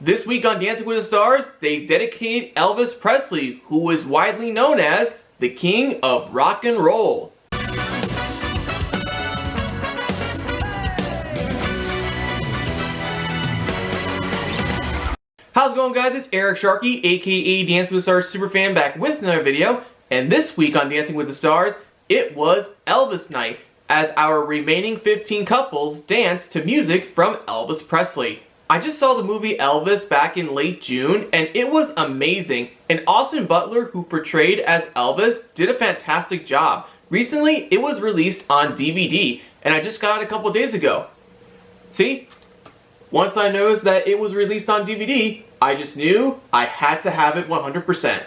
This week on Dancing with the Stars, they dedicate Elvis Presley, who was widely known as the King of Rock and Roll. How's it going, guys? It's Eric Sharkey, aka Dancing with the Stars Superfan, back with another video. And this week on Dancing with the Stars, it was Elvis night, as our remaining 15 couples danced to music from Elvis Presley. I just saw the movie Elvis back in late June, and it was amazing. And Austin Butler, who portrayed as Elvis, did a fantastic job. Recently, it was released on DVD, and I just got it a couple days ago. See? Once I noticed that it was released on DVD, I just knew I had to have it 100%.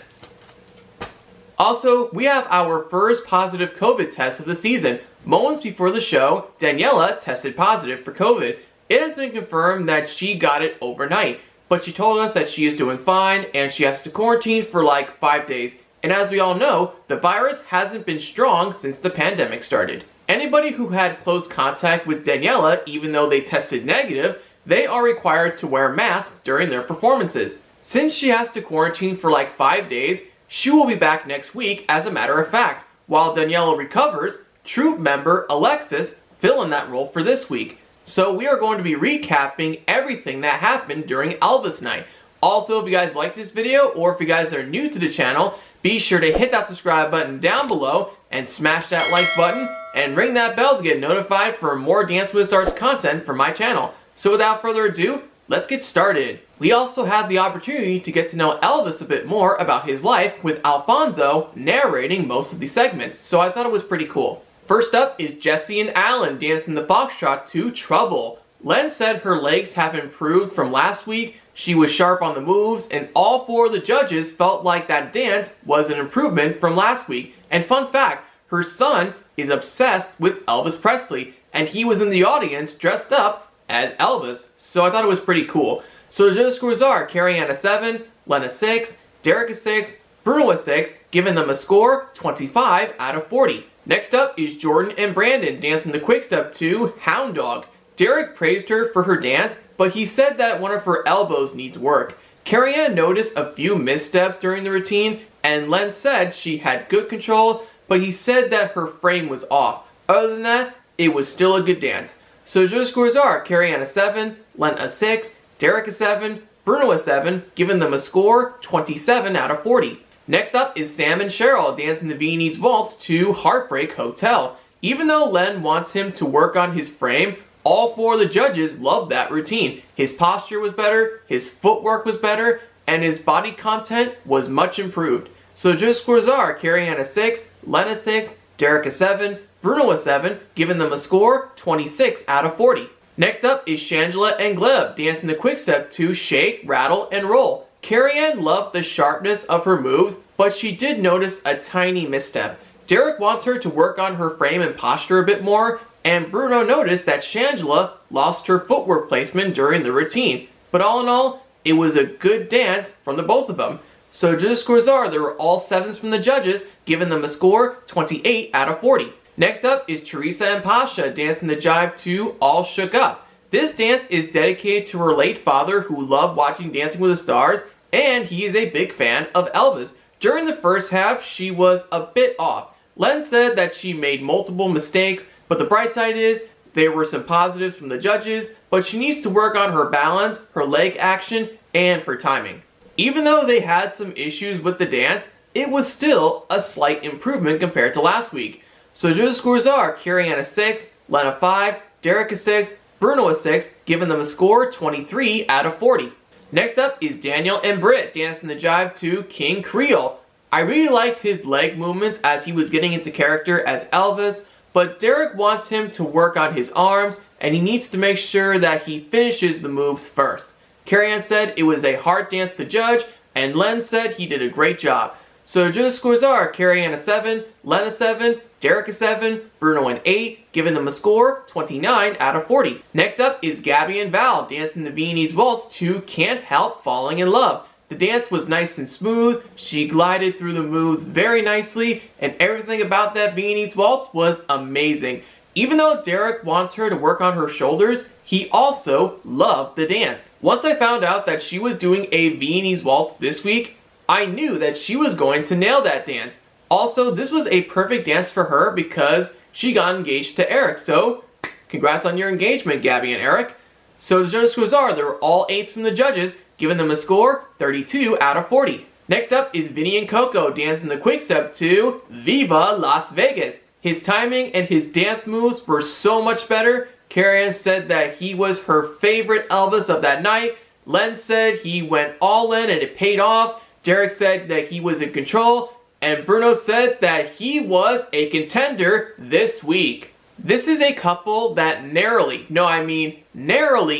Also, we have our first positive COVID test of the season. Moments before the show, Daniela tested positive for COVID. It has been confirmed that she got it overnight, but she told us that she is doing fine and she has to quarantine for like 5 days. And as we all know, the virus hasn't been strong since the pandemic started. Anybody who had close contact with Daniela, even though they tested negative, they are required to wear masks during their performances. Since she has to quarantine for like 5 days, she will be back next week as a matter of fact. While Daniela recovers, troupe member Alexis fill in that role for this week. So we are going to be recapping everything that happened during Elvis night. Also, if you guys like this video or if you guys are new to the channel, be sure to hit that subscribe button down below and smash that like button and ring that bell to get notified for more Dance with the Stars content from my channel. So without further ado, let's get started. We also had the opportunity to get to know Elvis a bit more about his life with Alfonso narrating most of the segments, so I thought it was pretty cool. First up is Jessie and Alan dancing the foxtrot to Trouble. Len said her legs have improved from last week, she was sharp on the moves, and all 4 of the judges felt like that dance was an improvement from last week. And fun fact, her son is obsessed with Elvis Presley, and he was in the audience dressed up as Elvis, so I thought it was pretty cool. So the judges' scores are Carrie Ann a 7, Len a 6, Derek a 6, Bruno a 6, giving them a score 25 out of 40. Next up is Jordan and Brandon dancing the quick step to Hound Dog. Derek praised her for her dance, but he said that one of her elbows needs work. Carrie Ann noticed a few missteps during the routine, and Len said she had good control, but he said that her frame was off. Other than that, it was still a good dance. So the scores are Carrie Ann a 7, Len a 6, Derek a 7, Bruno a 7, giving them a score 27 out of 40. Next up is Sam and Cheryl dancing the Viennese Waltz to Heartbreak Hotel. Even though Len wants him to work on his frame, all 4 of the judges loved that routine. His posture was better, his footwork was better, and his body content was much improved. So the scores are Carrie Ann a 6, Len a 6, Derek a 7, Bruno a 7, giving them a score 26 out of 40. Next up is Shangela and Gleb dancing the quick step to Shake, Rattle, and Roll. Carrie Ann loved the sharpness of her moves, but she did notice a tiny misstep. Derek wants her to work on her frame and posture a bit more, and Bruno noticed that Shangela lost her footwork placement during the routine. But all in all, it was a good dance from the both of them. So judges' scores are, there were all 7s from the judges, giving them a score 28 out of 40. Next up is Teresa and Pasha dancing the jive to All Shook Up. This dance is dedicated to her late father who loved watching Dancing with the Stars, and he is a big fan of Elvis. During the first half, she was a bit off. Len said that she made multiple mistakes, but the bright side is there were some positives from the judges, but she needs to work on her balance, her leg action, and her timing. Even though they had some issues with the dance, it was still a slight improvement compared to last week. So judges' scores are Carrie Ann a 6, Len a 5, Derek a 6, Bruno a 6, giving them a score 23 out of 40. Next up is Daniel and Britt dancing the jive to King Creole. I really liked his leg movements as he was getting into character as Elvis, but Derek wants him to work on his arms and he needs to make sure that he finishes the moves first. Carrie Ann said it was a hard dance to judge, and Len said he did a great job. So judges' scores are Carrie Ann a 7, Len a 7, Derek a 7, Bruno an 8, giving them a score 29 out of 40. Next up is Gabby and Val dancing the Viennese Waltz to Can't Help Falling in Love. The dance was nice and smooth, she glided through the moves very nicely, and everything about that Viennese Waltz was amazing. Even though Derek wants her to work on her shoulders, he also loved the dance. Once I found out that she was doing a Viennese waltz this week, I knew that she was going to nail that dance. Also, this was a perfect dance for her because she got engaged to Eric, so congrats on your engagement, Gabby and Eric. So the judges' scores are, there were all 8s from the judges, giving them a score 32 out of 40. Next up is Vinny and Coco dancing the quick step to Viva Las Vegas. His timing and his dance moves were so much better. Carrie-Ann said that he was her favorite Elvis of that night. Len said he went all in and it paid off. Derek said that he was in control. And Bruno said that he was a contender this week. This is a couple that narrowly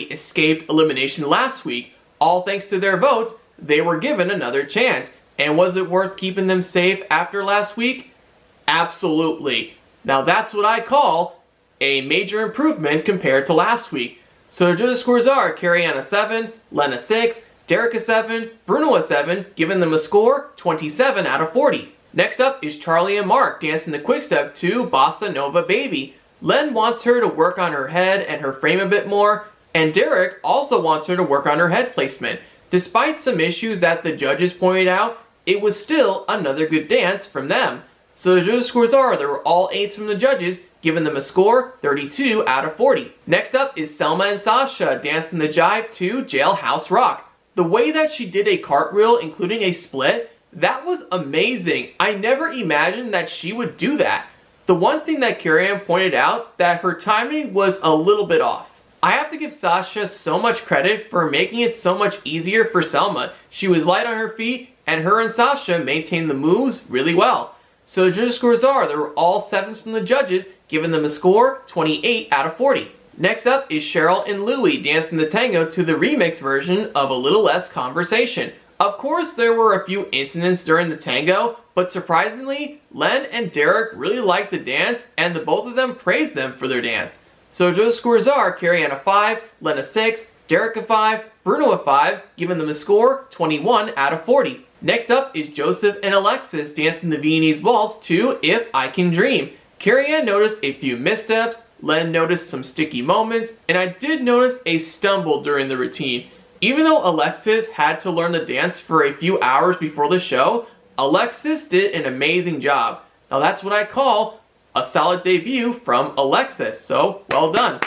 escaped elimination last week. All thanks to their votes, they were given another chance. And was it worth keeping them safe after last week? Absolutely. Now that's what I call a major improvement compared to last week. So the judges' scores are Carrie-Ann a 7, Len a 6, Derek a 7, Bruno a 7, giving them a score 27 out of 40. Next up is Charlie and Mark dancing the quick step to Bossa Nova Baby. Len wants her to work on her head and her frame a bit more, and Derek also wants her to work on her head placement. Despite some issues that the judges pointed out, it was still another good dance from them. So the judges' scores are, there were all 8s from the judges, giving them a score 32 out of 40. Next up is Selma and Sasha dancing the jive to Jailhouse Rock. The way that she did a cartwheel, including a split, that was amazing. I never imagined that she would do that. The one thing that Carrie-Ann pointed out, that her timing was a little bit off. I have to give Sasha so much credit for making it so much easier for Selma. She was light on her feet, and her and Sasha maintained the moves really well. So the judges' scores are, there were all 7s from the judges, giving them a score 28 out of 40. Next up is Cheryl and Louie dancing the tango to the remix version of A Little Less Conversation. Of course, there were a few incidents during the tango, but surprisingly, Len and Derek really liked the dance, and the both of them praised them for their dance. So judges' scores are Carrie-Ann a 5, Len a 6, Derek a 5, Bruno a 5, giving them a score 21 out of 40. Next up is Joseph and Alexis dancing the Viennese waltz to If I Can Dream. Carrie-Ann noticed a few missteps, Len noticed some sticky moments, and I did notice a stumble during the routine. Even though Alexis had to learn the dance for a few hours before the show, Alexis did an amazing job. Now that's what I call a solid debut from Alexis, so well done.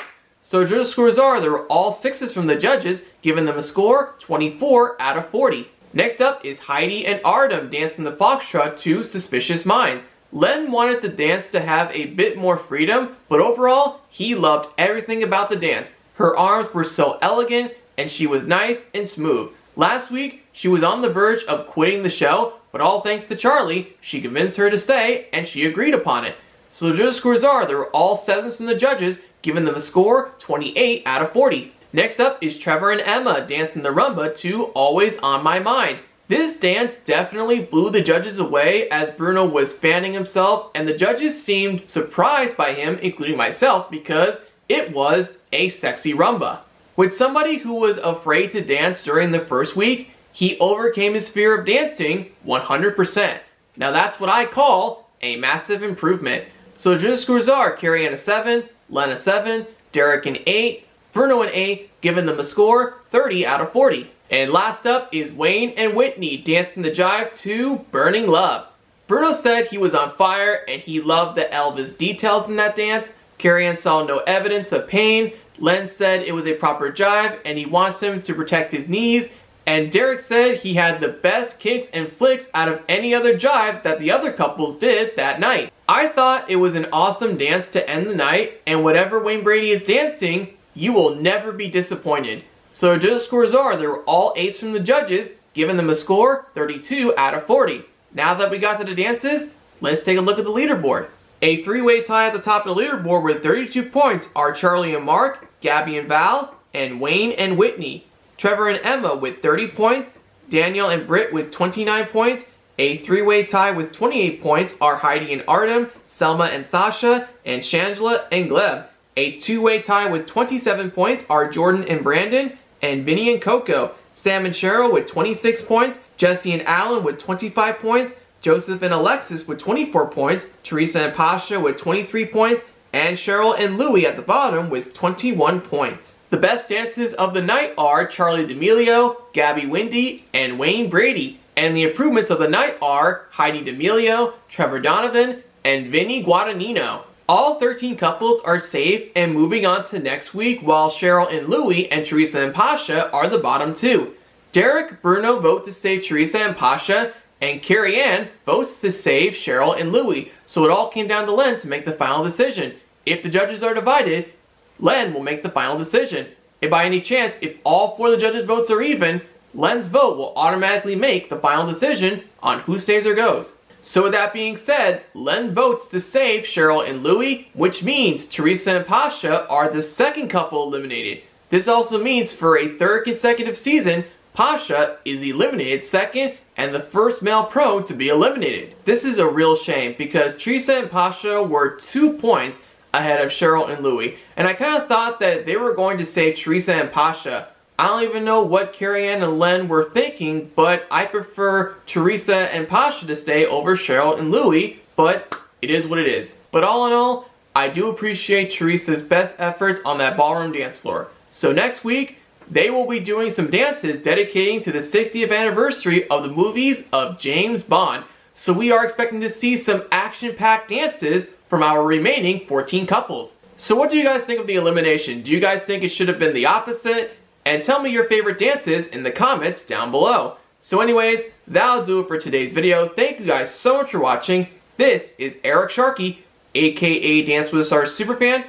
So judges' scores are, there were all 6s from the judges, giving them a score 24 out of 40. Next up is Heidi and Artem dancing the foxtrot to Suspicious Minds. Len wanted the dance to have a bit more freedom, but overall, he loved everything about the dance. Her arms were so elegant, and she was nice and smooth. Last week, she was on the verge of quitting the show, but all thanks to Charlie, she convinced her to stay, and she agreed upon it. So the judges' scores are, there were all 7s from the judges, giving them a score 28 out of 40. Next up is Trevor and Emma dancing the rumba to Always on My Mind. This dance definitely blew the judges away as Bruno was fanning himself, and the judges seemed surprised by him, including myself, because it was a sexy rumba. With somebody who was afraid to dance during the first week, he overcame his fear of dancing 100%. Now that's what I call a massive improvement. So the judges' scores are Carrie-Ann a 7, Len a 7, Derek an 8, Bruno an 8, giving them a score 30 out of 40. And last up is Wayne and Whitney dancing the jive to Burning Love. Bruno said he was on fire and he loved the Elvis details in that dance. Carrie-Ann saw no evidence of pain. Len said it was a proper jive and he wants him to protect his knees. And Derek said he had the best kicks and flicks out of any other jive that the other couples did that night. I thought it was an awesome dance to end the night, and whatever Wayne Brady is dancing, you will never be disappointed. So judges' scores are, there were all 8s from the judges, giving them a score 32 out of 40. Now that we got to the dances, let's take a look at the leaderboard. A 3-way tie at the top of the leaderboard with 32 points are Charlie and Mark, Gabby and Val, and Wayne and Whitney. Trevor and Emma with 30 points, Daniel and Britt with 29 points. A 3-way tie with 28 points are Heidi and Artem, Selma and Sasha, and Shangela and Gleb. A 2-way tie with 27 points are Jordan and Brandon, and Vinny and Coco. Sam and Cheryl with 26 points, Jesse and Alan with 25 points, Joseph and Alexis with 24 points, Teresa and Pasha with 23 points, and Cheryl and Louie at the bottom with 21 points. The best dances of the night are Charlie D'Amelio, Gabby Windey, and Wayne Brady. And the improvements of the night are Heidi D'Amelio, Trevor Donovan, and Vinny Guadagnino. All 13 couples are safe and moving on to next week, while Cheryl and Louie and Teresa and Pasha are the bottom two. Derek Bruno vote to save Teresa and Pasha, and Carrie Ann votes to save Cheryl and Louie. So it all came down to Len to make the final decision. If the judges are divided, Len will make the final decision. And by any chance, if all 4 of the judges' votes are even, Len's vote will automatically make the final decision on who stays or goes. So with that being said, Len votes to save Cheryl and Louie, which means Teresa and Pasha are the second couple eliminated. This also means for a 3rd consecutive season, Pasha is eliminated second and the first male pro to be eliminated. This is a real shame because Teresa and Pasha were 2 points ahead of Cheryl and Louie, and I kind of thought that they were going to save Teresa and Pasha. I don't even know what Carrie Ann and Len were thinking, but I prefer Teresa and Pasha to stay over Cheryl and Louie, but it is what it is. But all in all, I do appreciate Teresa's best efforts on that ballroom dance floor. So next week, they will be doing some dances dedicating to the 60th anniversary of the movies of James Bond. So we are expecting to see some action-packed dances from our remaining 14 couples. So what do you guys think of the elimination? Do you guys think it should have been the opposite? And tell me your favorite dances in the comments down below. So anyways, that'll do it for today's video. Thank you guys so much for watching. This is Eric Sharkey, aka Dance with the Stars Superfan.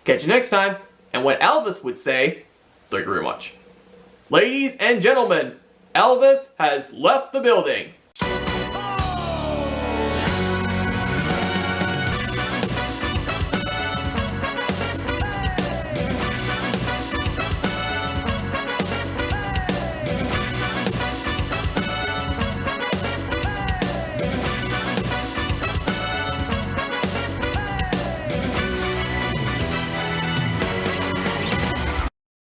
Catch you next time. And what Elvis would say, thank you very much. Ladies and gentlemen, Elvis has left the building.